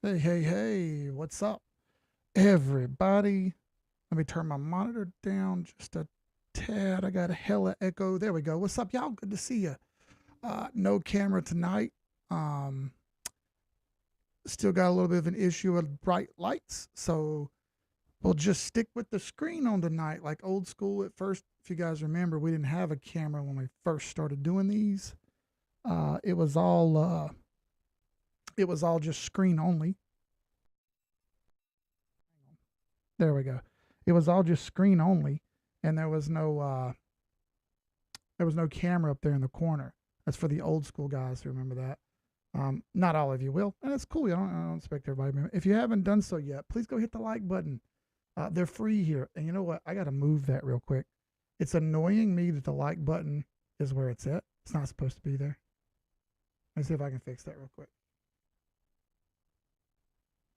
Hey, hey, hey, what's up, everybody? Let me turn my monitor down just a tad. I got a hella echo. There we go. What's up, y'all? Good to see you. No camera tonight. Um, Still got a little bit of an issue with bright lights, so we'll just stick with the screen on tonight, like old school. At first, if you guys remember, we didn't have a camera when we first started doing these. Uh, it was all uh, it was all just screen only. There we go. It was all just screen only, and there was no camera up there in the corner. That's for the old school guys who remember that. Not all of you will, and it's cool. I don't expect everybody to remember. If you haven't done so yet, please go hit the like button. They're free here, and you know what? I got to move that real quick. It's annoying me that the like button is where it's at. It's not supposed to be there. Let me see if I can fix that real quick.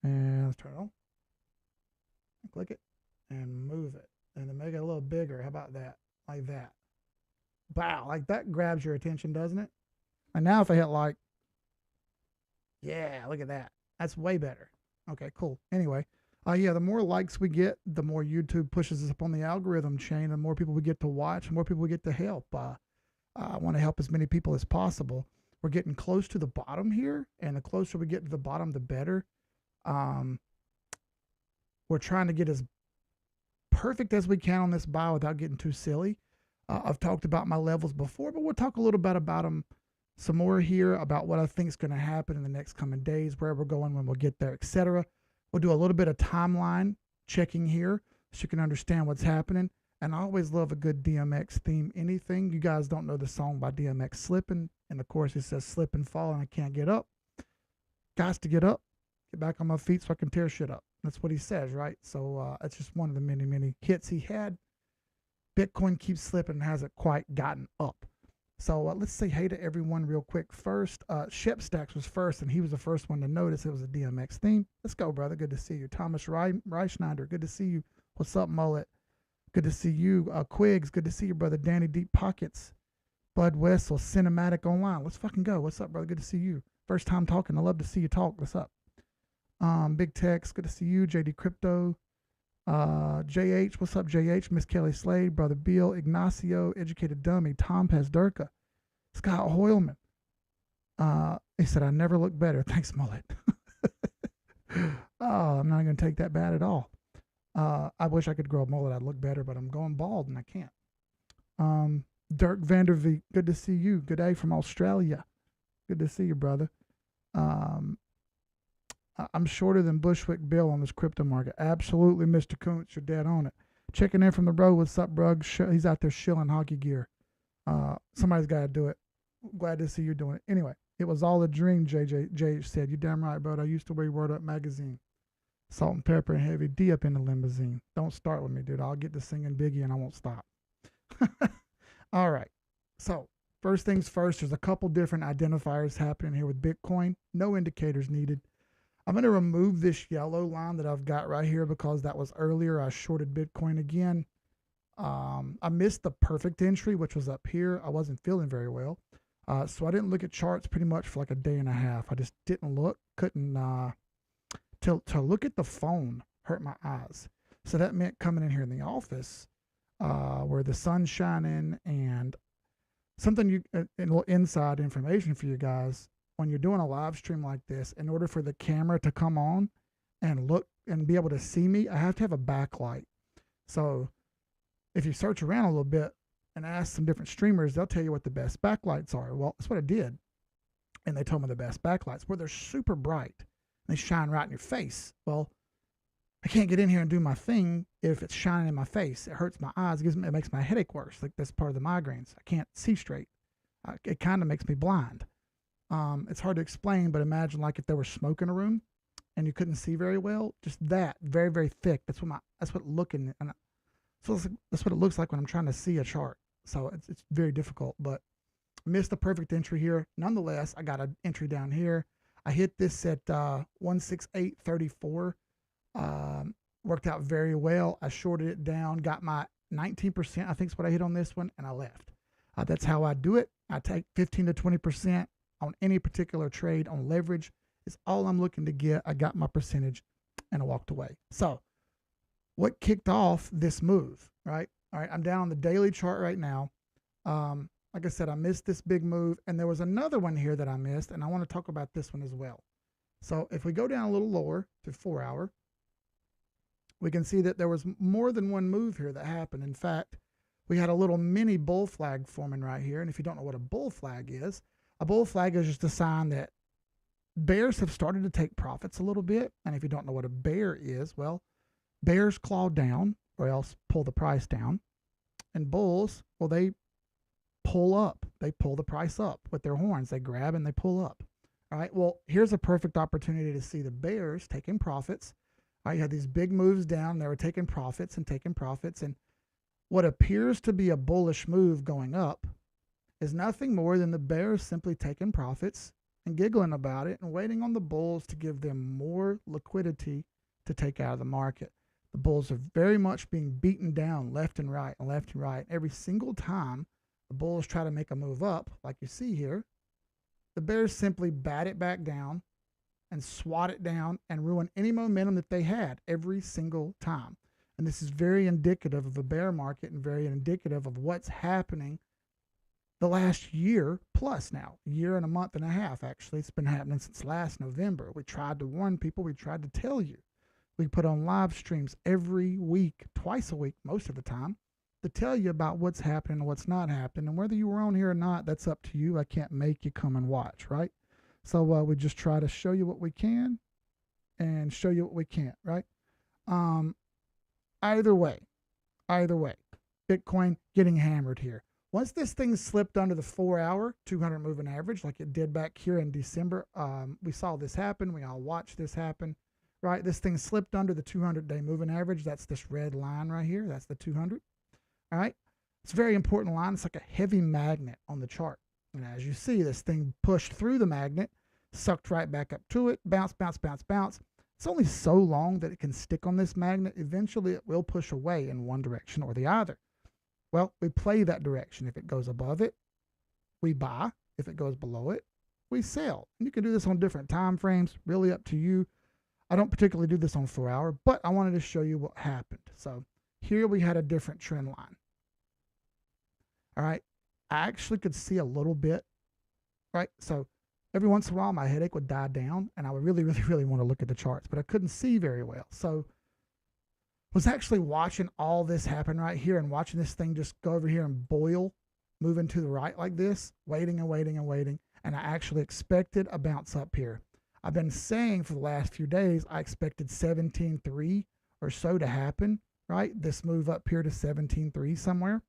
And let's turn it on. Click it and move it, and then make it a little bigger. How about that? Like that. Wow, like that grabs your attention, doesn't it? And now if I hit like, yeah, look at that. That's way better. Okay, cool. Anyway, yeah, the more likes we get, the more YouTube pushes us up on the algorithm chain, the more people we get to watch, the more people we get to help. I want to help as many people as possible. We're getting close to the bottom here, and the closer we get to the bottom, the better. Um, we're trying to get as perfect as we can on this buy without getting too silly. I've talked about my levels before, but we'll talk a little bit about them some more here, about what I think is going to happen in the next coming days, where we're going when we'll get there, etc. We'll do a little bit of timeline checking here so you can understand what's happening. And I always love a good DMX theme. Anything. You guys don't know the song by DMX, Slippin'. And of course, it says slip and fall and I can't get up. Got to get up, get back on my feet so I can tear shit up. That's what he says, right? So it's just one of the many, many hits he had. Bitcoin keeps slipping and hasn't quite gotten up. So let's say hey to everyone real quick. First, Shep Stacks was first, and he was the first one to notice it was a DMX theme. Let's go, brother. Good to see you. Thomas Reichschneider, good to see you. What's up, Mullet? Good to see you. Quigs, good to see you, brother. Danny Deep Pockets. Bud Wessel, Cinematic Online. Let's fucking go. What's up, brother? Good to see you. First time talking. I love to see you talk. What's up? Big Tex, good to see you. JD Crypto. JH, what's up, JH? Miss Kelly Slade, Brother Bill, Ignacio, Educated Dummy, Tom Pazdurka, Scott Hoylman. He said, I never look better. Thanks, Mullet. Oh, I'm not going to take that bad at all. I wish I could grow a mullet. I'd look better, but I'm going bald and I can't. Dirk Vanderveek, good to see you. Good day from Australia. Good to see you, brother. I'm shorter than Bushwick Bill on this crypto market. Absolutely, Mr. Kuntz. You're dead on it. Checking in from the road. What's up, Brug? He's out there shilling hockey gear. Somebody's got to do it. Glad to see you doing it. Anyway, it was all a dream, JJ said. You damn right, bro. I used to wear Word Up magazine. Salt and pepper and heavy D up in the limousine. Don't start with me, dude. I'll get to singing Biggie and I won't stop. All right. So, first things first, there's a couple different identifiers happening here with Bitcoin. No indicators needed. I'm going to remove this yellow line that I've got right here because that was earlier. I shorted Bitcoin again. I missed the perfect entry, which was up here. I wasn't feeling very well. So I didn't look at charts pretty much for like a day and a half. I just didn't look, couldn't, to look at the phone hurt my eyes. So that meant coming in here in the office where the sun's shining and something a little inside information for you guys. When you're doing a live stream like this, in order for the camera to come on and look and be able to see me, I have to have a backlight. So if you search around a little bit and ask some different streamers, they'll tell you what the best backlights are. Well, that's what I did. And they told me the best backlights where they're super bright. They shine right in your face. Well, I can't get in here and do my thing if it's shining in my face. It hurts my eyes. It makes my headache worse. Like that's part of the migraines. I can't see straight. It kind of makes me blind. It's hard to explain, but imagine like if there was smoke in a room and you couldn't see very well, just that very, very thick. That's what looking, and so that's what it looks like when I'm trying to see a chart. So it's very difficult, but I missed the perfect entry here. Nonetheless, I got an entry down here. I hit this at 168.34. Worked out very well. I shorted it down, got my 19%, I think is what I hit on this one, and I left. That's how I do it. I take 15 to 20% on any particular trade on leverage. It's all I'm looking to get. I got my percentage and I walked away. So what kicked off this move, right? All right, I'm down on the daily chart right now. Like I said, I missed this big move, and there was another one here that I missed, and I want to talk about this one as well. So if we go down a little lower to 4 hour, we can see that there was more than one move here that happened. In fact, we had a little mini bull flag forming right here. And if you don't know what a bull flag is just a sign that bears have started to take profits a little bit. And if you don't know what a bear is, well, bears claw down or else pull the price down. And bulls, well, they pull up. They pull the price up with their horns. They grab and they pull up. All right, well, here's a perfect opportunity to see the bears taking profits. All right, you had these big moves down. They were taking profits. And what appears to be a bullish move going up is nothing more than the bears simply taking profits and giggling about it and waiting on the bulls to give them more liquidity to take out of the market. The bulls are very much being beaten down left and right and left and right. Every single time the bulls try to make a move up, like you see here, the bears simply bat it back down and swat it down and ruin any momentum that they had every single time. And this is very indicative of a bear market and very indicative of what's happening the last year plus now, a year and a month and a half, actually. It's been happening since last November. We tried to warn people. We tried to tell you. We put on live streams every week, twice a week, most of the time, to tell you about what's happening and what's not happening. And whether you were on here or not, that's up to you. I can't make you come and watch, right? So we just try to show you what we can and show you what we can't, right? Either way, Bitcoin getting hammered here. Once this thing slipped under the 4 hour 200 moving average, like it did back here in December, we saw this happen. We all watched this happen, right? This thing slipped under the 200-day moving average. That's this red line right here. That's the 200. All right. It's a very important line. It's like a heavy magnet on the chart. And as you see, this thing pushed through the magnet, sucked right back up to it, bounce, bounce, bounce, bounce. It's only so long that it can stick on this magnet. Eventually, it will push away in one direction or the other. Well, we play that direction. If it goes above it, we buy. If it goes below it, we sell. And you can do this on different time frames, really up to you. I don't particularly do this on 4 hour, but I wanted to show you what happened. So here we had a different trend line. All right. I actually could see a little bit, right? So every once in a while, my headache would die down, and I would really, really, really want to look at the charts, but I couldn't see very well. So I was actually watching all this happen right here and watching this thing just go over here and boil, moving to the right like this, waiting and waiting and waiting. And I actually expected a bounce up here. I've been saying for the last few days, I expected 17.3 or so to happen, right? This move up here to 17.3 somewhere.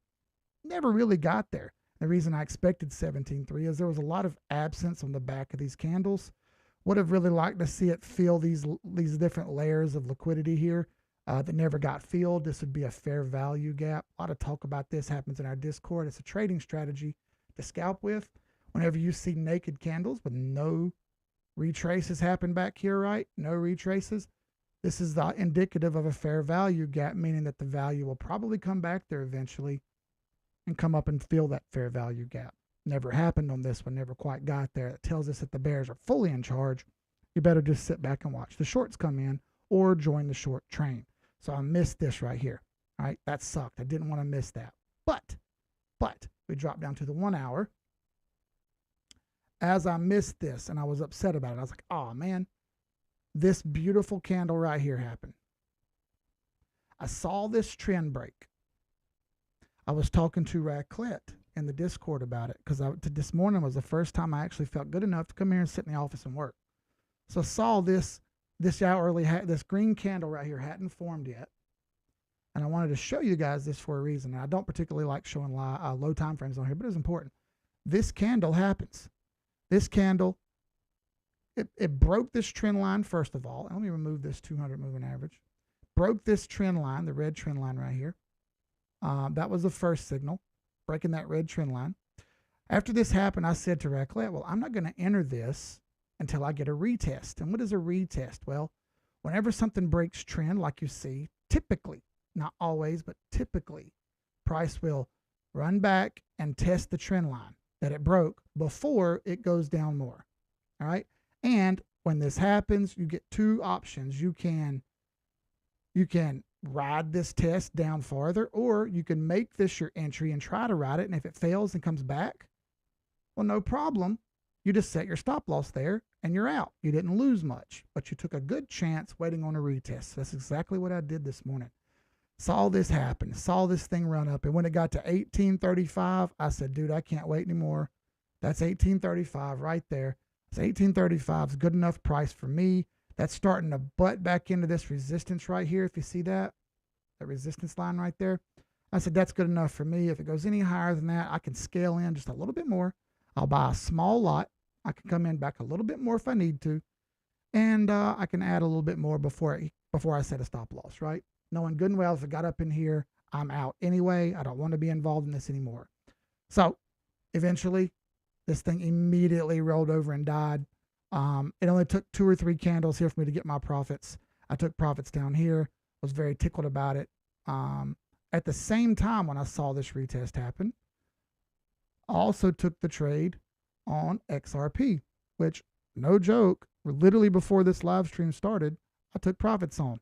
Never really got there. The reason I expected 17.3 is there was a lot of absence on the back of these candles. Would have really liked to see it fill these different layers of liquidity here that never got filled. This would be a fair value gap. A lot of talk about this happens in our Discord. It's a trading strategy to scalp with. Whenever you see naked candles with no retraces happen back here, right? No retraces. This is the indicative of a fair value gap, meaning that the value will probably come back there eventually and come up and fill that fair value gap. Never happened on this one, never quite got there. It tells us that the bears are fully in charge. You better just sit back and watch the shorts come in or join the short train. So I missed this right here. All right, that sucked. I didn't want to miss that. But we dropped down to the 1 hour. As I missed this and I was upset about it, I was like, oh man, this beautiful candle right here happened. I saw this trend break. I was talking to Raclette in the Discord about it because this morning was the first time I actually felt good enough to come here and sit in the office and work. So I saw this green candle right here hadn't formed yet. And I wanted to show you guys this for a reason. And I don't particularly like showing low time frames on here, but it's important. This candle happens. This candle, it broke this trend line first of all. Let me remove this 200 moving average. Broke this trend line, the red trend line right here. That was the first signal, breaking that red trend line. After this happened, I said to Raclette, well, I'm not going to enter this until I get a retest. And what is a retest? Well, whenever something breaks trend, like you see, typically, not always, but typically, price will run back and test the trend line that it broke before it goes down more. All right. And when this happens, you get two options. You can ride this test down farther, or you can make this your entry and try to ride it. And if it fails and comes back, well, no problem. You just set your stop loss there and you're out. You didn't lose much, but you took a good chance waiting on a retest. That's exactly what I did this morning. Saw this happen, saw this thing run up. And when it got to 1835, I said, dude, I can't wait anymore. That's 1835 right there. It's 1835 is good enough price for me. That's starting to butt back into this resistance right here. If you see that resistance line right there, I said, that's good enough for me. If it goes any higher than that, I can scale in just a little bit more. I'll buy a small lot. I can come in back a little bit more if I need to. And I can add a little bit more before I set a stop loss, right? Knowing good and well, if it got up in here, I'm out anyway. I don't want to be involved in this anymore. So eventually, this thing immediately rolled over and died. It only took 2 or 3 candles here for me to get my profits. I took profits down here, was very tickled about it. At the same time, when I saw this retest happen, I also took the trade on XRP, which, no joke, literally before this live stream started, I took profits on.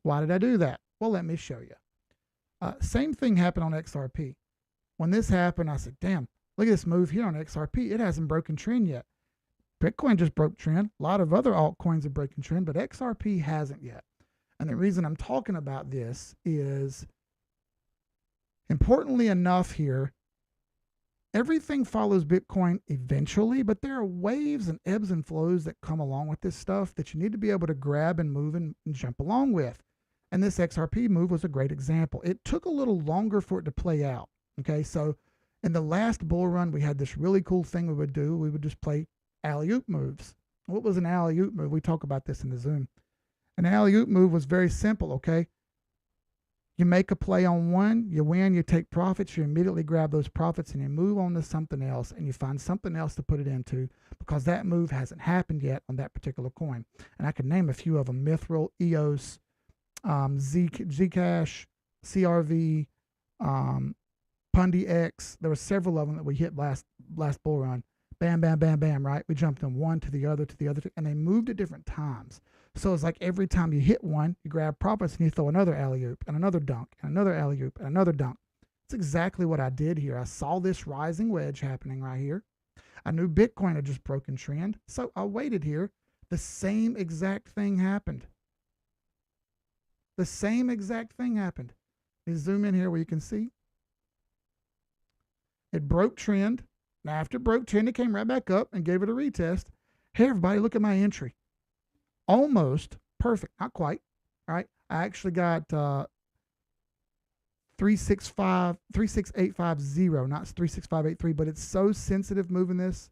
Why did I do that? Well, let me show you. Same thing happened on XRP. When this happened, I said, damn, look at this move here on XRP. It hasn't broken trend yet. Bitcoin just broke trend. A lot of other altcoins are breaking trend, but XRP hasn't yet. And the reason I'm talking about this is, importantly enough here, everything follows Bitcoin eventually, but there are waves and ebbs and flows that come along with this stuff that you need to be able to grab and move and jump along with. And this XRP move was a great example. It took a little longer for it to play out. Okay, so in the last bull run, we had this really cool thing we would do. We would just play alley-oop moves. What was an alley-oop move? We talk about this in the Zoom. An alley-oop move was very simple, okay? You make a play on one, you win, you take profits, you immediately grab those profits and you move on to something else, and you find something else to put it into because that move hasn't happened yet on that particular coin. And I can name a few of them: Mithril, EOS, Zcash, CRV, Pundy X. There were several of them that we hit last bull run. Bam, bam, bam, bam, right? We jumped from one to the other, and they moved at different times. So it's like every time you hit one, you grab profits and you throw another alley-oop and another dunk and another alley-oop and another dunk. It's exactly what I did here. I saw this rising wedge happening right here. I knew Bitcoin had just broken trend, so I waited here. The same exact thing happened. The same exact thing happened. Let me zoom in here where you can see. It broke trend. Now, after it broke trend, it came right back up and gave it a retest. Hey, everybody, look at my entry. Almost perfect. Not quite. All right. I actually got 36850, not 36583, but it's so sensitive moving this.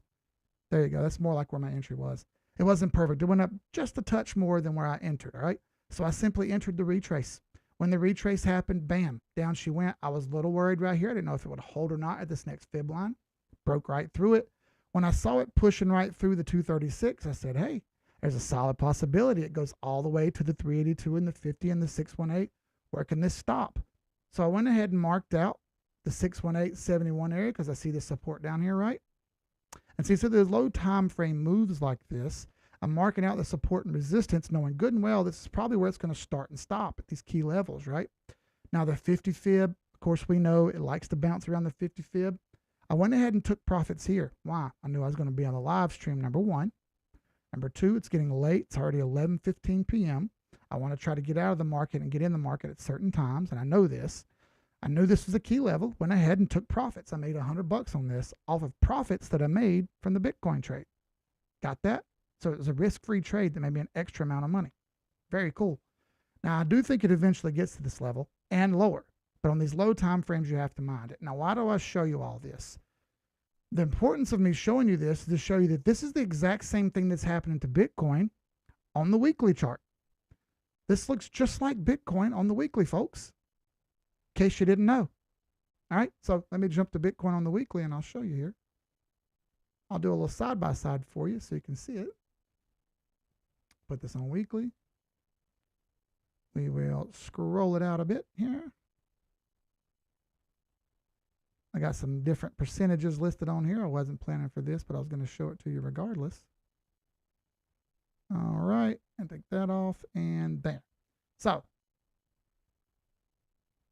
There you go. That's more like where my entry was. It wasn't perfect. It went up just a touch more than where I entered. All right. So I simply entered the retrace. When the retrace happened, bam, down she went. I was a little worried right here. I didn't know if it would hold or not at this next fib line. Broke right through it. When I saw it pushing right through the 236, I said, hey, there's a solid possibility it goes all the way to the 382 and the 50 and the 618. Where can this stop? So I went ahead and marked out the 618.71 area because I see the support down here, right? And see, so the low time frame moves like this. I'm marking out the support and resistance, knowing good and well this is probably where it's going to start and stop at these key levels, right? Now the 50 fib, of course, we know it likes to bounce around the 50 fib. I went ahead and took profits here. Why? I knew I was going to be on the live stream, number one. Number two, it's getting late. It's already 11:15 p.m. I want to try to get out of the market and get in the market at certain times, and I know this. I knew this was a key level. Went ahead and took profits. I made $100 on this off of profits that I made from the Bitcoin trade. Got that? So it was a risk-free trade that made me an extra amount of money. Very cool. Now, I do think it eventually gets to this level and lower, but on these low time frames, you have to mind it. Now, why do I show you all this? The importance of me showing you this is to show you that this is the exact same thing that's happening to Bitcoin on the weekly chart. This looks just like Bitcoin on the weekly, folks, in case you didn't know. All right, so let me jump to Bitcoin on the weekly and I'll show you here. I'll do a little side-by-side for you so you can see it. Put this on weekly. We will scroll it out a bit here. I got some different percentages listed on here. I wasn't planning for this, but I was going to show it to you regardless. All right, and take that off, and there. So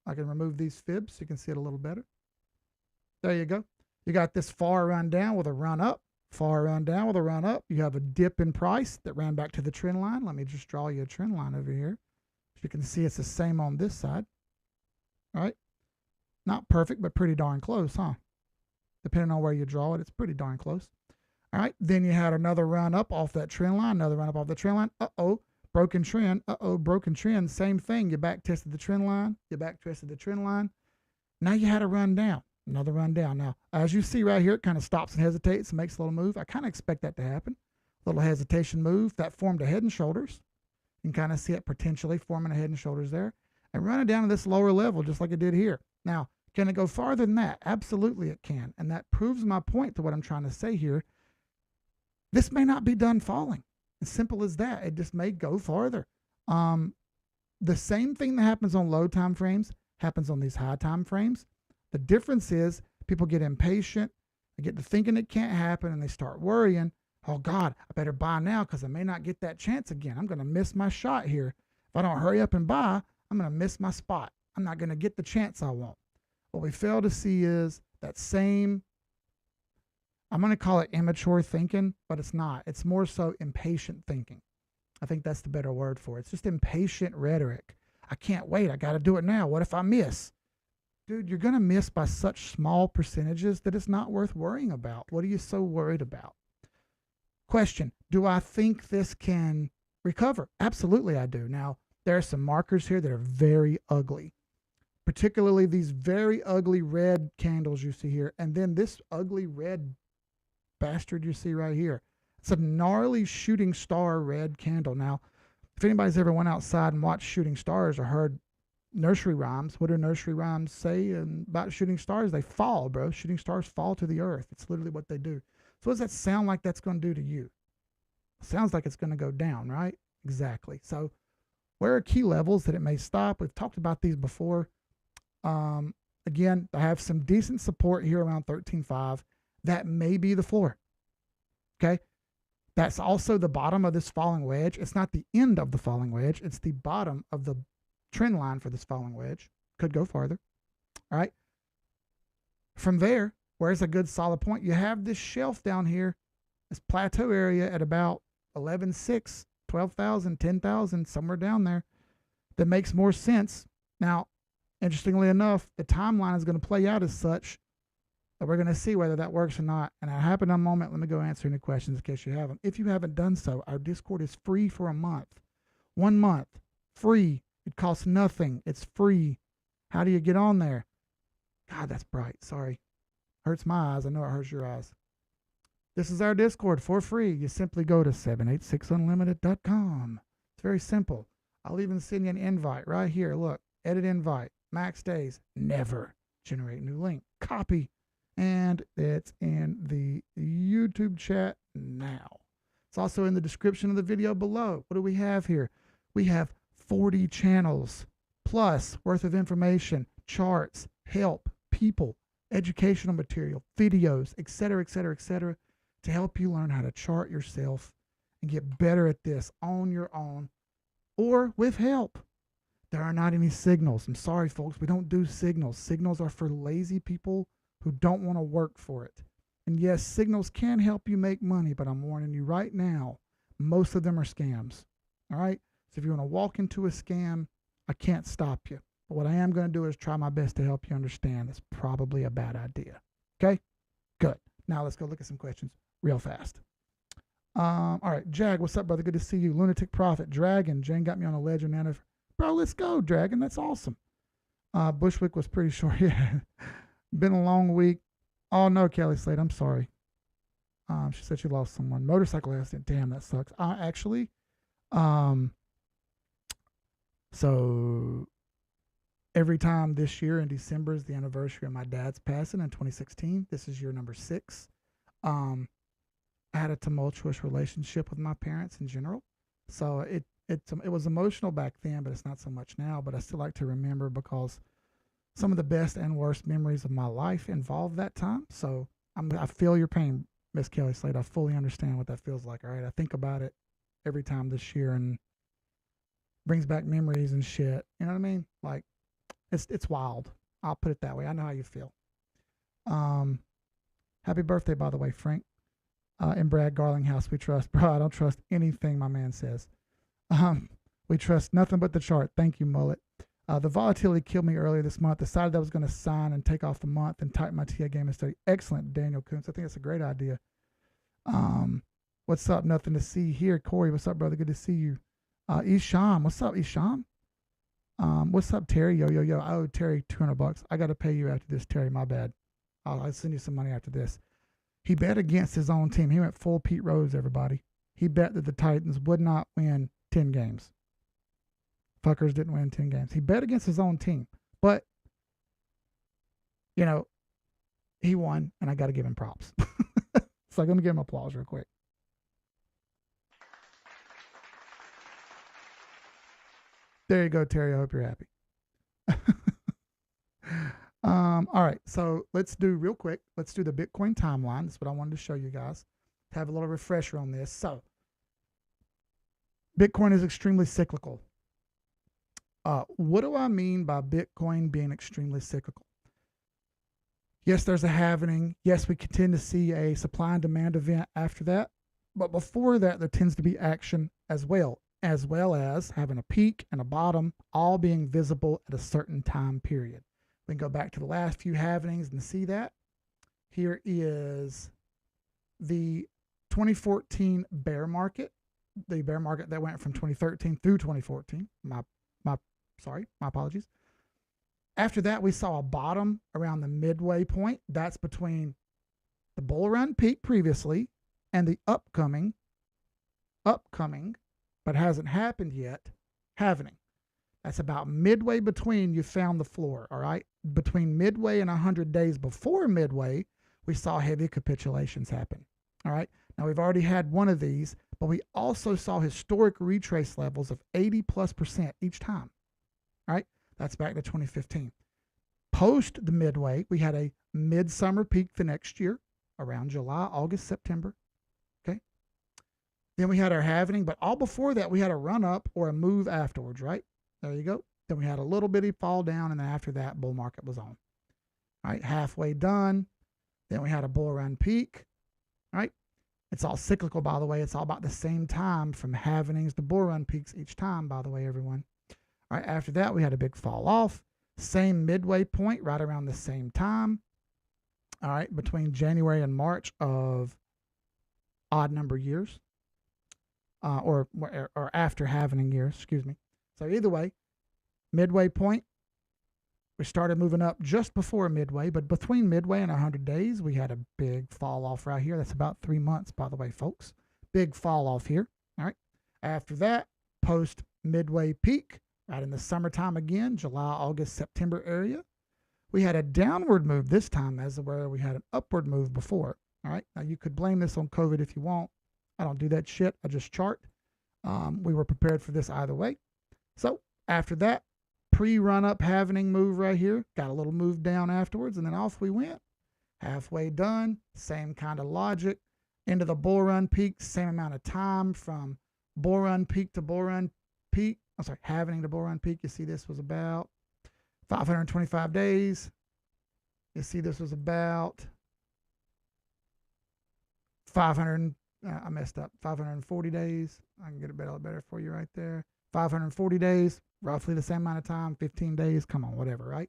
I can remove these fibs so you can see it a little better. There you go. You got this far run down with a run up, far run down with a run up. You have a dip in price that ran back to the trend line. Let me just draw you a trend line over here. So you can see it's the same on this side. All right. Not perfect, but pretty darn close, huh? Depending on where you draw it, it's pretty darn close. All right. Then you had another run up off that trend line, another run up off the trend line. Uh-oh. Broken trend. Uh-oh. Broken trend. Same thing. You back tested the trend line. You back tested the trend line. Now you had a run down. Another run down. Now, as you see right here, it kind of stops and hesitates and makes a little move. I kind of expect that to happen. Little hesitation move that formed a head and shoulders. You can kind of see it potentially forming a head and shoulders there and run it down to this lower level just like it did here. Now, can it go farther than that? Absolutely it can. And that proves my point to what I'm trying to say here. This may not be done falling. As simple as that. It just may go farther. The same thing that happens on low time frames happens on these high time frames. The difference is people get impatient, they get to thinking it can't happen, and they start worrying, oh God, I better buy now because I may not get that chance again. I'm going to miss my shot here. If I don't hurry up and buy, I'm going to miss my spot. I'm not going to get the chance I want. What we fail to see is that same, I'm going to call it immature thinking, but it's not. It's more so impatient thinking. I think that's the better word for it. It's just impatient rhetoric. I can't wait. I got to do it now. What if I miss? Dude, you're going to miss by such small percentages that it's not worth worrying about. What are you so worried about? Question, do I think this can recover? Absolutely, I do. Now, there are some markers here that are very ugly, particularly these very ugly red candles you see here. And then this ugly red bastard you see right here. It's a gnarly shooting star red candle. Now, if anybody's ever went outside and watched shooting stars or heard nursery rhymes, what do nursery rhymes say about shooting stars? They fall, bro. Shooting stars fall to the earth. It's literally what they do. So what does that sound like that's going to do to you? It sounds like it's going to go down, right? Exactly. So where are key levels that it may stop? We've talked about these before. Again, I have some decent support here around 13.5. That may be the floor. Okay. That's also the bottom of this falling wedge. It's not the end of the falling wedge. It's the bottom of the trend line for this falling wedge. Could go farther. All right. From there, where's a good solid point? You have this shelf down here, this plateau area at about 11.6, 12,000, 10,000, somewhere down there. That makes more sense. Now, interestingly enough, the timeline is going to play out as such that we're going to see whether that works or not. And I happen in a moment. Let me go answer any questions in case you have them. If you haven't done so, our Discord is free for a month. 1 month. Free. It costs nothing. It's free. How do you get on there? God, that's bright. Sorry. Hurts my eyes. I know it hurts your eyes. This is our Discord for free. You simply go to 786unlimited.com. It's very simple. I'll even send you an invite right here. Look, edit invite. Max days. Never. Generate new link. Copy. And it's in the YouTube chat now. It's also in the description of the video below. What do we have here? We have 40 channels plus worth of information, charts, help, people, educational material, videos, etc., etc., etc., to help you learn how to chart yourself and get better at this on your own or with help. There are not any signals. I'm sorry, folks. We don't do signals. Signals are for lazy people who don't want to work for it. And yes, signals can help you make money, but I'm warning you right now, most of them are scams. All right? So if you want to walk into a scam, I can't stop you. But what I am going to do is try my best to help you understand it's probably a bad idea. Okay? Good. Now let's go look at some questions real fast. All right, Jag, what's up, brother? Good to see you. Lunatic Prophet, Dragon. Jane got me on a ledge, man. Bro, let's go, Dragon. That's awesome. Bushwick was pretty short. Yeah. Been a long week. Oh, no, Kelly Slade. I'm sorry. She said she lost someone. Motorcycle accident. Damn, that sucks. Actually, so every time this year in December is the anniversary of my dad's passing in 2016. This is year number 6. I had a tumultuous relationship with my parents in general. So it was emotional back then, but it's not so much now. But I still like to remember because some of the best and worst memories of my life involved that time. So I feel your pain, Miss Kelly Slade. I fully understand what that feels like. All right. I think about it every time this year and brings back memories and shit. You know what I mean? Like, it's wild. I'll put it that way. I know how you feel. Happy birthday, by the way, Frank. In Brad Garlinghouse, we trust. Bro, I don't trust anything my man says. We trust nothing but the chart. Thank you, Mullet. The volatility killed me earlier this month. Decided I was going to sign and take off the month and tighten my TA game and study. Excellent, Daniel Kuntz. I think that's a great idea. What's up? Nothing to see here. Corey, what's up, brother? Good to see you. Isham, what's up, Isham? What's up, Terry? Yo. I owe Terry $200. I got to pay you after this, Terry. My bad. I'll send you some money after this. He bet against his own team. He went full Pete Rose, everybody. He bet that the Titans would not win 10 games. Fuckers didn't win 10 games. He bet against his own team. But, you know, he won, and I got to give him props. So I'm going to give him applause real quick. There you go, Terry. I hope you're happy. All right, so let's do real quick. Let's do the Bitcoin timeline. That's what I wanted to show you guys. Have a little refresher on this. So Bitcoin is extremely cyclical. What do I mean by Bitcoin being extremely cyclical? Yes, there's a halving. Yes, we continue to see a supply and demand event after that. But before that, there tends to be action as well as having a peak and a bottom, all being visible at a certain time period. We can go back to the last few halvings and see that. Here is the 2014 bear market, the bear market that went from 2013 through 2014. My apologies. After that, we saw a bottom around the midway point. That's between the bull run peak previously and the upcoming, but hasn't happened yet, halving. That's about midway between you found the floor, all right? Between midway and 100 days before midway, we saw heavy capitulations happen, all right? Now, we've already had one of these, but we also saw historic retrace levels of 80+% each time, all right? That's back to 2015. Post the midway, we had a midsummer peak the next year, around July, August, September, okay? Then we had our halving, but all before that, we had a run-up or a move afterwards, right? There you go. Then we had a little bitty fall down, and then after that, bull market was on. All right, halfway done. Then we had a bull run peak. All right, it's all cyclical, by the way. It's all about the same time from halvings to bull run peaks each time, by the way, everyone. All right, after that, we had a big fall off. Same midway point, right around the same time. All right, between January and March of odd number years, or after halving years, excuse me. So either way, midway point, we started moving up just before midway, but between midway and 100 days, we had a big fall off right here. That's about 3 months, by the way, folks. Big fall off here. All right. After that, post midway peak, right in the summertime again, July, August, September area, we had a downward move this time as where we had an upward move before. All right. Now, you could blame this on COVID if you want. I don't do that shit. I just chart. We were prepared for this either way. So after that, pre-run up halving move right here, got a little move down afterwards, and then off we went. Halfway done, same kind of logic. Into the bull run peak, same amount of time from bull run peak to bull run peak. I'm sorry, halving to bull run peak. You see this was about 525 days. You see this was about 540 days. I can get it better for you right there. 540 days, roughly the same amount of time, 15 days, come on, whatever, right?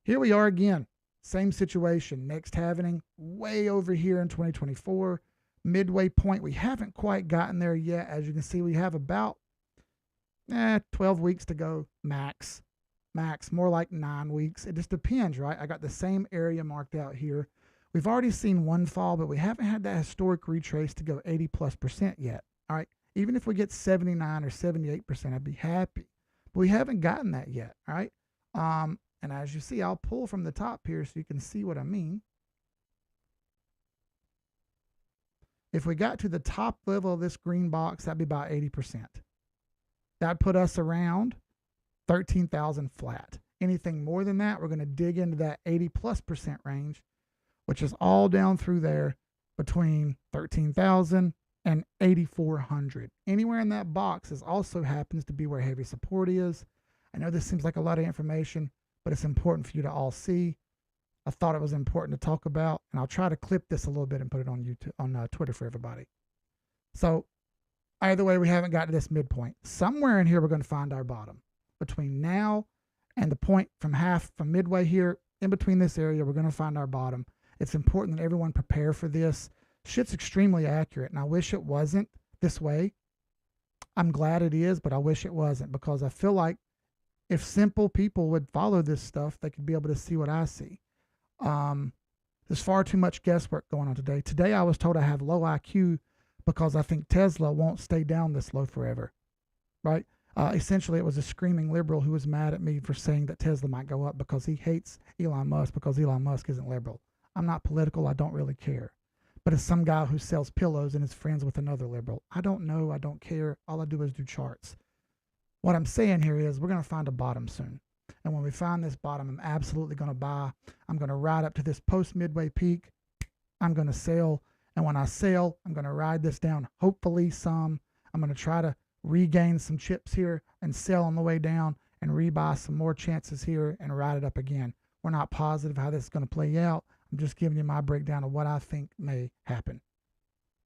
Here we are again, same situation. Next halving, way over here in 2024. Midway point, we haven't quite gotten there yet. As you can see, we have about 12 weeks to go, max, more like 9 weeks. It just depends, right? I got the same area marked out here. We've already seen one fall, but we haven't had that historic retrace to go 80+% yet, all right? Even if we get 79 or 78%, I'd be happy. But we haven't gotten that yet, all right? And as you see, I'll pull from the top here so you can see what I mean. If we got to the top level of this green box, that'd be about 80%. That'd put us around 13,000 flat. Anything more than that, we're going to dig into that 80+% range, which is all down through there between 13,000 and 8,400. Anywhere in that box is also happens to be where heavy support is. I know this seems like a lot of information, but it's important for you to all see. I thought it was important to talk about, and I'll try to clip this a little bit and put it on YouTube, on Twitter for everybody. So either way, we haven't got to this midpoint. Somewhere in here, we're going to find our bottom. Between now and the point from midway here, in between this area, we're going to find our bottom. It's important that everyone prepare for this. Shit's extremely accurate, and I wish it wasn't this way. I'm glad it is, but I wish it wasn't, because I feel like if simple people would follow this stuff, they could be able to see what I see. There's far too much guesswork going on today. Today I was told I have low IQ because I think Tesla won't stay down this low forever, right? Essentially, it was a screaming liberal who was mad at me for saying that Tesla might go up because he hates Elon Musk because Elon Musk isn't liberal. I'm not political. I don't really care. But it's some guy who sells pillows and is friends with another liberal. I don't know. I don't care. All I do is do charts. What I'm saying here is we're going to find a bottom soon. And when we find this bottom, I'm absolutely going to buy. I'm going to ride up to this post-midway peak. I'm going to sell. And when I sell, I'm going to ride this down, hopefully some. I'm going to try to regain some chips here and sell on the way down and rebuy some more chances here and ride it up again. We're not positive how this is going to play out. I'm just giving you my breakdown of what I think may happen.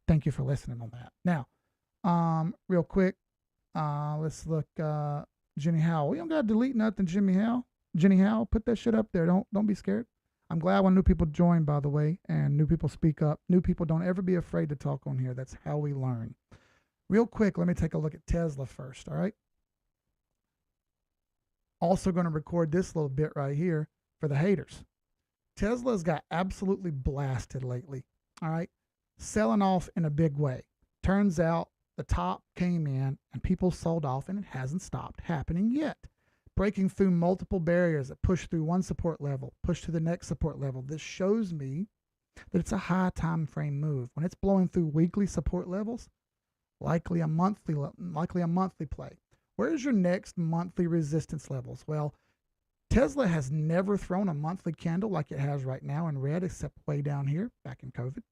Thank you for listening on that. Now, real quick, let's look. Jenny Howell. We don't got to delete nothing, Jenny Howell, put that shit up there. Don't be scared. I'm glad when new people join, by the way, and new people speak up. New people, don't ever be afraid to talk on here. That's how we learn. Real quick, let me take a look at Tesla first, all right? Also going to record this little bit right here for the haters. Tesla's got absolutely blasted lately, all right? Selling off in a big way. Turns out the top came in and people sold off, and it hasn't stopped happening yet. Breaking through multiple barriers that push through one support level, push to the next support level. This shows me that it's a high time frame move. When it's blowing through weekly support levels, likely a monthly play. Where's your next monthly resistance levels? Well, Tesla has never thrown a monthly candle like it has right now in red, except way down here back in COVID.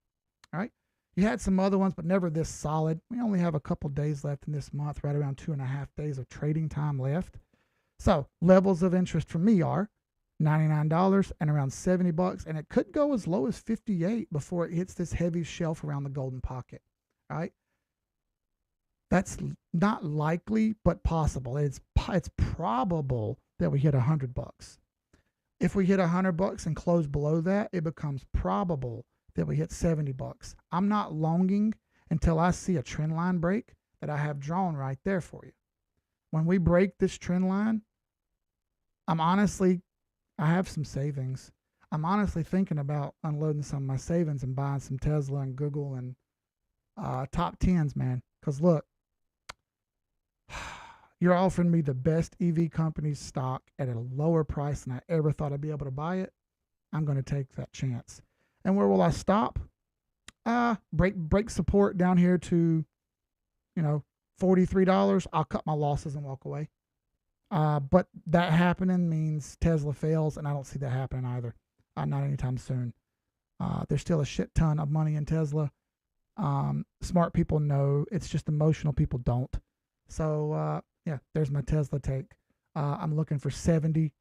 All right. You had some other ones, but never this solid. We only have a couple days left in this month, right around 2.5 days of trading time left. So levels of interest for me are $99 and around $70, and it could go as low as $58 before it hits this heavy shelf around the golden pocket. All right. That's not likely, but possible. It's probable that we hit $100. If we hit $100 and close below that, it becomes probable that we hit $70. I'm not longing until I see a trend line break that I have drawn right there for you. When we break this trend line, I have some savings. I'm honestly thinking about unloading some of my savings and buying some Tesla and Google and top 10s, man. Because look, you're offering me the best EV company's stock at a lower price than I ever thought I'd be able to buy it. I'm going to take that chance. And where will I stop? Break support down here to, $43. I'll cut my losses and walk away. But that happening means Tesla fails, and I don't see that happening either. Not anytime soon. There's still a shit ton of money in Tesla. Smart people know. It's just emotional people don't. So, yeah, there's my Tesla take. I'm looking for 70,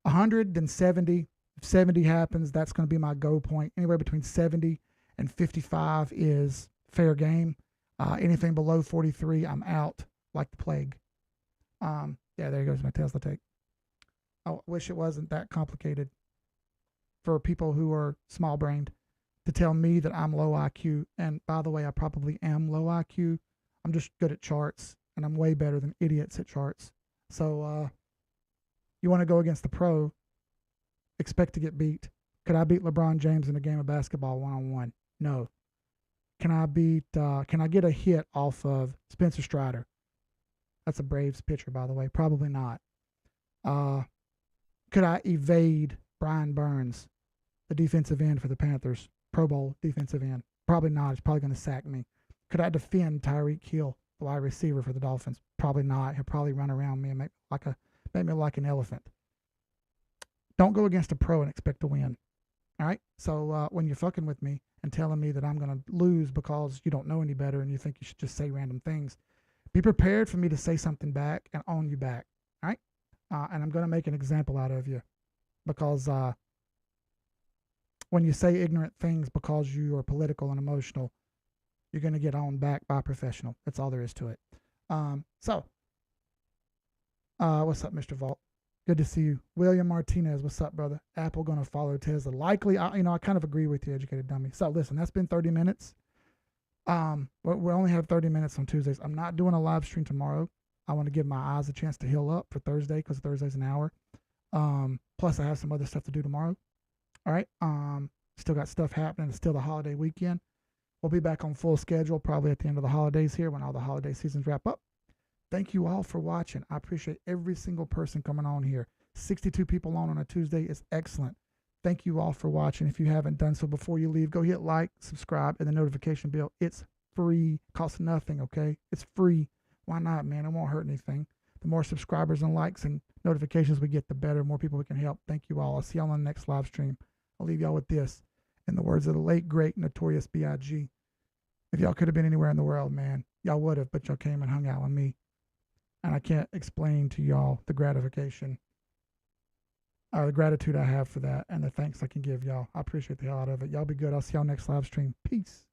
100, then 70. If 70 happens, that's going to be my go point. Anywhere between 70 and 55 is fair game. Anything below 43, I'm out like the plague. Yeah, there goes my Tesla take. I wish it wasn't that complicated for people who are small-brained to tell me that I'm low IQ. And by the way, I probably am low IQ. I'm just good at charts, and I'm way better than idiots at charts. So you want to go against the pro, expect to get beat. Could I beat LeBron James in a game of basketball one-on-one? No. Can I get a hit off of Spencer Strider? That's a Braves pitcher, by the way. Probably not. Could I evade Brian Burns, the defensive end for the Panthers, Pro Bowl defensive end? Probably not. He's probably going to sack me. Could I defend Tyreek Hill, the wide receiver for the Dolphins? Probably not. He'll probably run around me and make me like an elephant. Don't go against a pro and expect to win. All right? So when you're fucking with me and telling me that I'm going to lose because you don't know any better and you think you should just say random things. Be prepared for me to say something back and own you back. All right. And I'm going to make an example out of you because when you say ignorant things because you are political and emotional, you're going to get owned back by a professional. That's all there is to it. What's up, Mr. Vault? Good to see you. William Martinez, what's up, brother? Apple going to follow Tesla. Likely, I kind of agree with you, educated dummy. So listen, that's been 30 minutes. We only have 30 minutes on Tuesdays. I'm not doing a live stream tomorrow. I want to give my eyes a chance to heal up for Thursday because Thursday's an hour. Plus, I have some other stuff to do tomorrow. All right. Still got stuff happening. It's still the holiday weekend. We'll be back on full schedule probably at the end of the holidays here when all the holiday seasons wrap up. Thank you all for watching. I appreciate every single person coming on here. 62 people on a Tuesday is excellent. Thank you all for watching. If you haven't done so before you leave, go hit like, subscribe, and the notification bell. It's free. Costs nothing, okay? It's free. Why not, man? It won't hurt anything. The more subscribers and likes and notifications we get, the better. More people we can help. Thank you all. I'll see y'all on the next live stream. I'll leave y'all with this. In the words of the late, great, notorious B.I.G. If y'all could have been anywhere in the world, man, y'all would have, but y'all came and hung out with me. And I can't explain to y'all the gratification, the gratitude I have for that and the thanks I can give y'all. I appreciate the hell out of it. Y'all be good. I'll see y'all next live stream. Peace.